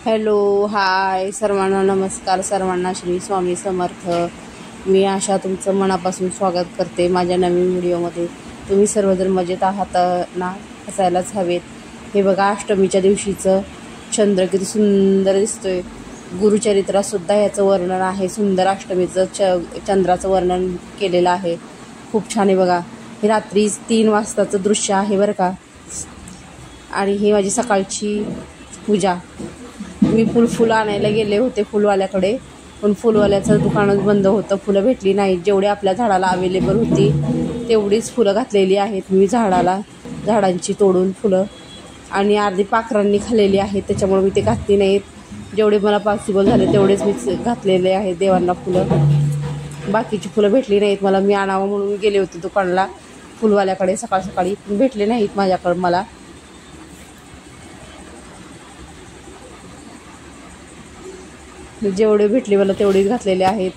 Hello, हाय सर्वांना, नमस्कार सर्वांना, श्री स्वामी समर्थ. मी आशा तुमचं मनापासून स्वागत करते माझ्या नवीन व्हिडिओमध्ये. तुम्ही सर्वजण मजेत आहात ना? असायलाच हवेत. हे बघा, अष्टमीच्या दिवशीचं चंद्र किती सुंदर दिसतोय. गुरुचरित्रातसुद्धा ह्याचं वर्णन आहे. सुंदर अष्टमीचं चंद्राचं वर्णन केलेलं आहे. खूप छान आहे बघा. हे रात्री 3 वाजताचं दृश्य आहे बरं का. आणि ही माझी सकाळची पूजा. मी फुलं आणायला गेले होते फुलवाल्याकडे, पण फुलवाल्याचं दुकानच बंद होतं. फुलं भेटली नाहीत. जेवढी आपल्या झाडाला अवेलेबल होती तेवढीच फुलं घातलेली आहेत मी झाडांची तोडून फुलं. आणि अर्धी पाखरांनी खाल्लेली आहेत, त्याच्यामुळे मी ते घातली नाहीत. जेवढे मला पॉसिबल झाले तेवढेच मी घातलेले आहेत देवांना फुलं. बाकीची फुलं भेटली नाहीत मला. मी आणावं म्हणून गेले होते दुकानला फुलवाल्याकडे सकाळी, पण भेटले नाहीत माझ्याकडं मला. जेवढे भेटले मला तेवढेच घातलेले आहेत.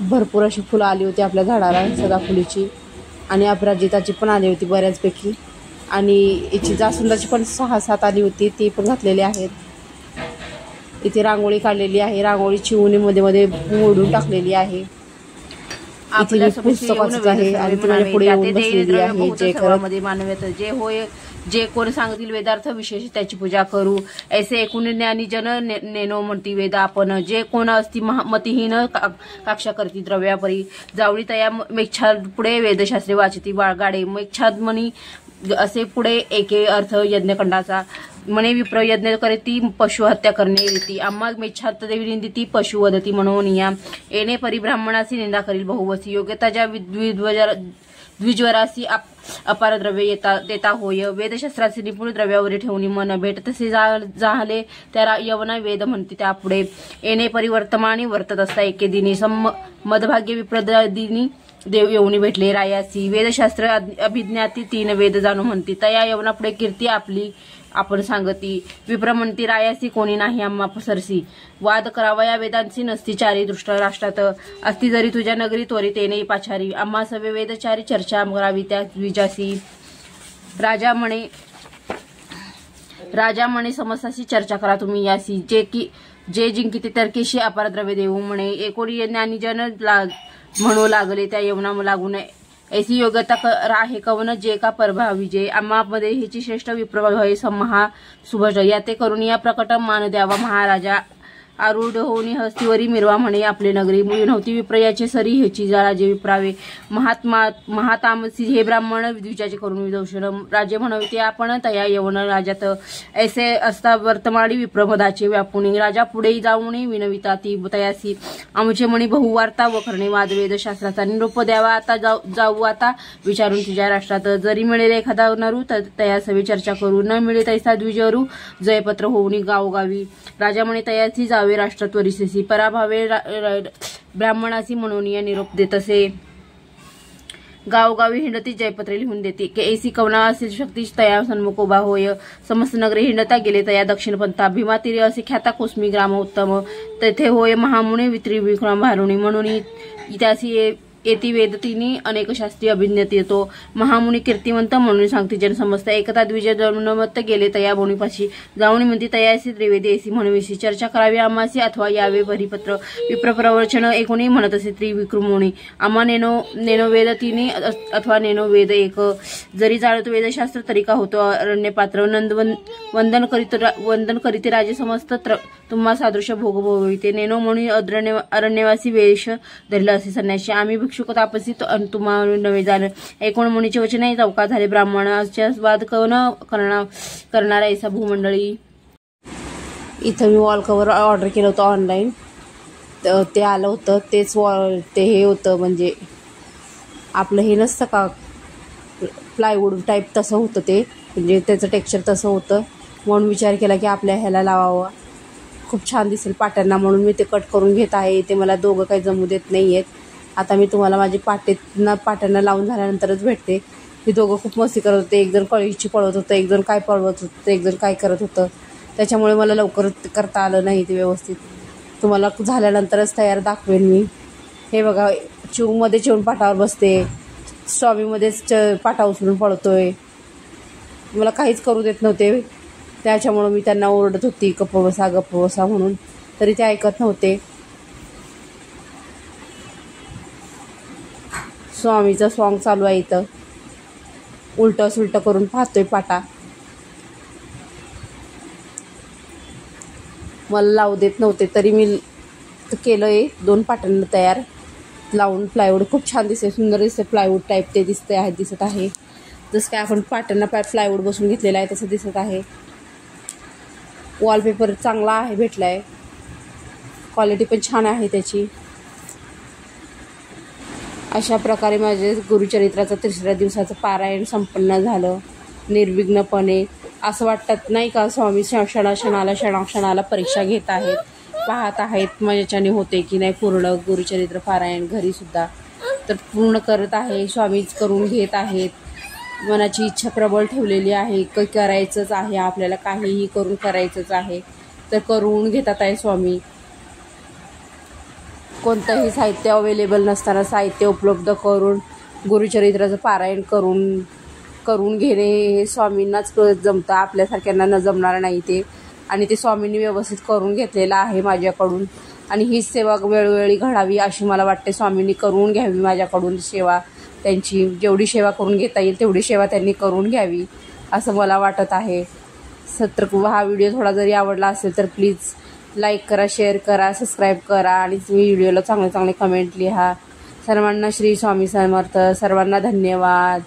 भरपूर अशी फुलं आली होती आपल्या झाडाला, सदाफुलीची आणि अपराजिताची पण आली होती बऱ्याचपैकी. आणि याची जास्वंदाची पण 6-7 आली होती, ती पण घातलेली आहेत. इथे रांगोळी काढलेली आहे. रांगोळीची मध्ये मध्ये मोडून टाकलेली आहे. इथे पुस्तक वाचत आहे आणि तुम्हाला पुढे येऊन बसलेली आहे. जे मध्ये मानव्यात जे होय, जे कोण सांगतील वेदार्थ विशेष त्याची पूजा करू. ऐसे एकूण ज्ञानी जन नेनो म्हणती वेद आपण. जे कोण असती मतिहीन काक्षा करती द्रव्यापरी. जावळी तया मेच्छा पुढे वेदशास्त्रे वाचती बाळगाडे. मेच्छाद मनी असे पुढे एके अर्थ यज्ञखंडाचा. म्हणे विप्र यज्ञ करे ती पशु हत्या करणे रीती. आम्हा मेच्छात देवी निंदिती पशु वदती म्हणून या. येणे परिब्राह्मणासी निंदा करील बहुवसी. योग्यता ज्या द्विज्वरासी अपार द्रव्य देता होय. वेदशास्त्राचे निपुण द्रव्यावर ठेवून मन भेट तसे जाहले त्या यवना वेद म्हणते. त्यापुढे येणे परिवर्तमानी वर्तत असता एके दिनी. मदभाग्य विप्रदिनी देव येऊनी भेटले रायासी. वेदशास्त्र अभिज्ञाती 3 वेद जाणू म्हणती. तया यवना पुढे कीर्ती आपली आपण सांगती. विप्र म्हणती रायासी कोणी नाही आम्हा सरसी. वाद करावा या वेदांची नसती चारी दृष्ट राष्ट्रात. असती जरी तुझ्या नगरी त्वरित येणे पाचारी. आम्हा सवे वेदचारी चर्चा करावी त्या द्विजासी. राजा म्हणे समस्याशी चर्चा करा तुम्ही यासी. जे जिंकिते तर्केशी अपार द्रव्य देऊ म्हणे. एकोणी ज्ञानीजन म्हणू लागले त्या यवना लागू नये. ऐसी योग्यता आहे कवन जे का परभावी जे. आम्हामध्ये ह्याची श्रेष्ठ विप्रभय समहा सुभज. या ते करून या प्रकट मान द्यावा महाराजा. आरूढ होऊनी हस्तीवरी मिरवा म्हणे आपले नगरी. नव्हती विप्रयाचे सरी ह्याची राजे विप्रावे. महातामसी हे ब्राह्मण द्विजाचे करून विदूषण. राजे म्हणते आपण तया यवन राजात. ऐसे असता वर्तमानी विप्रमदाचे व्यापुणी. राजा पुढे जाऊन विनविता ती तयासी. आमचे म्हणी बहुवार्ता व करणे वाद वेदशास्त्राचा. निरोप द्यावा आता जाऊ आता विचारून तुझ्या राष्ट्रात. जरी मिळेल एखादा नरू तया सवे चर्चा करू. न मिळे तैसा द्विजरू जयपत्र होऊनी गावोगावी. राजा म्हणे तयासी जावे राष्ट्रत्वरिसेसी. पराभावे ब्राह्मणासी म्हणून या निरोप देतसे. गावोगावी हिंडती जयपत्रे लिहून देते. के ऐसी कवना असेल शक्ती तया सन्मुख उभा होय. समस्त नगरे हिंडता गेले तया दक्षिण पंथा. भीमा तीरे असे ख्याता कोस्मी ग्राम उत्तम. तेथे होय महामुने विक्राम भारुणी. म्हणून त्यासी येती वेदतीनी अनेक शास्त्री अभिज्ञात येतो. महामुनी कीर्तिवंत म्हणून सांगते जनसमस्त. एकता द्विज जनमत गेले तया बोनीपाशी. जाऊन म्हणती तयासी त्रिवेदी ऐसी म्हणविसी. चर्चा करावी आम्हासी अथवा यावे परिपत्र. विप्रप्रवचन एकूणी म्हणत असे त्रिविक्रमोणी. आम्हा नेनो वेद 3 अथवा नेनो वेद 1. जरी जाणतो वेदशास्त्र तरी का होतो अरण्यपात्र. वंदन करीते राजे समस्त तुम्हा सादृश भोग भोगविते. नेनो म्हणून अरण्यवासी वेश धरला असे संन्यासी. आम्ही भिक्षुक तापसी तुम्हा नवे जाण. एकूण मुनीचे वचन चौका झाले ब्राह्मणाच्या वाद कवन करणारा ऐसा भूमंडळी. इथं मी वॉल कवर ऑर्डर केलं होतं ऑनलाईन. ते आलं होतं. ते हे होतं म्हणजे आपलं हे नसतं का प्लायवूड टाईप, तसं होतं ते. म्हणजे त्याचं टेक्स्चर तसं होतं. म्हणून विचार केला की आपल्या ह्याला लावावं, खूप छान दिसेल पाट्यांना. म्हणून मी ते कट करून घेत आहे. ते मला दोघं काही जमू देत नाही आहेत. आता मी तुम्हाला माझी पाट्यांना लावून झाल्यानंतरच भेटते. हे दोघं खूप मस्ती करत होते. एकजण कळीची पळवत होतं, एकजण काय पळवत होतं, एकजण काय करत होतं. त्याच्यामुळे मला लवकर करता आलं नाही ते व्यवस्थित. तुम्हाला झाल्यानंतरच तयार दाखवेन मी. हे बघा, चिवमध्ये चिवून पाटावर बसते, स्टॉबीमध्येच पाटा उचलून पळतोय. मला काहीच करू देत नव्हते. त्याच्यामुळं मी त्यांना ओरडत होती गप्प बसा म्हणून, तरी ते ऐकत नव्हते. स्वामीचं सॉन्ग चालू आहे इथं, उलटं सुलटं करून पाहतोय पाटा. मला लावू देत नव्हते तरी मी केलं आहे 2 पाटांना तयार लावून. प्लायवूड खूप छान दिसते, सुंदर दिसते, प्लायवूड टाईप ते दिसत आहे. जसं काय आपण पाटांना प्लायवूड बसून घेतलेला आहे तसं दिसत आहे. वॉलपेपर चांगला आहे, भेटला आहे, क्वालिटी पण छान आहे त्याची. अशा प्रकारे माझे गुरुचरित्राचं 3ऱ्या दिवसाचं पारायण संपन्न झालं निर्विघ्नपणे. असं वाटत नाही का स्वामी क्षणाक्षणाला परीक्षा घेत आहेत, पाहत आहेत माझ्याच्याने होते की नाही पूर्ण गुरुचरित्र पारायण. घरीसुद्धा तर पूर्ण करत आहे, स्वामीच करून घेत आहेत. मनाची इच्छा प्रबळ ठेवलेली आहे, करायचंच आहे आपल्याला, काहीही करून करायचंच आहे, तर करून घेतात आहे स्वामी. कोणतंही साहित्य अवेलेबल नसताना साहित्य उपलब्ध करून गुरुचरित्राचं पारायण करून घेणे हे स्वामींनाच जमतं, आपल्यासारख्यांना न जमणार नाही ते. आणि ते स्वामींनी व्यवस्थित करून घेतलेलं आहे माझ्याकडून. आणि हीच सेवा वेळोवेळी घडावी अशी मला वाटते. स्वामींनी करून घ्यावी माझ्याकडून सेवा, त्यांची जेवढी सेवा करून घेता येईल तेवढी सेवा त्यांनी करून घ्यावी असं मला वाटत आहे. हा व्हिडिओ थोडा जरी आवडला असेल तर प्लीज लाईक करा, शेअर करा, सबस्क्राईब करा आणि तुम्ही व्हिडिओला चांगले चांगले कमेंट लिहा. सर्वांना श्री स्वामी समर्थ, सर्वांना धन्यवाद.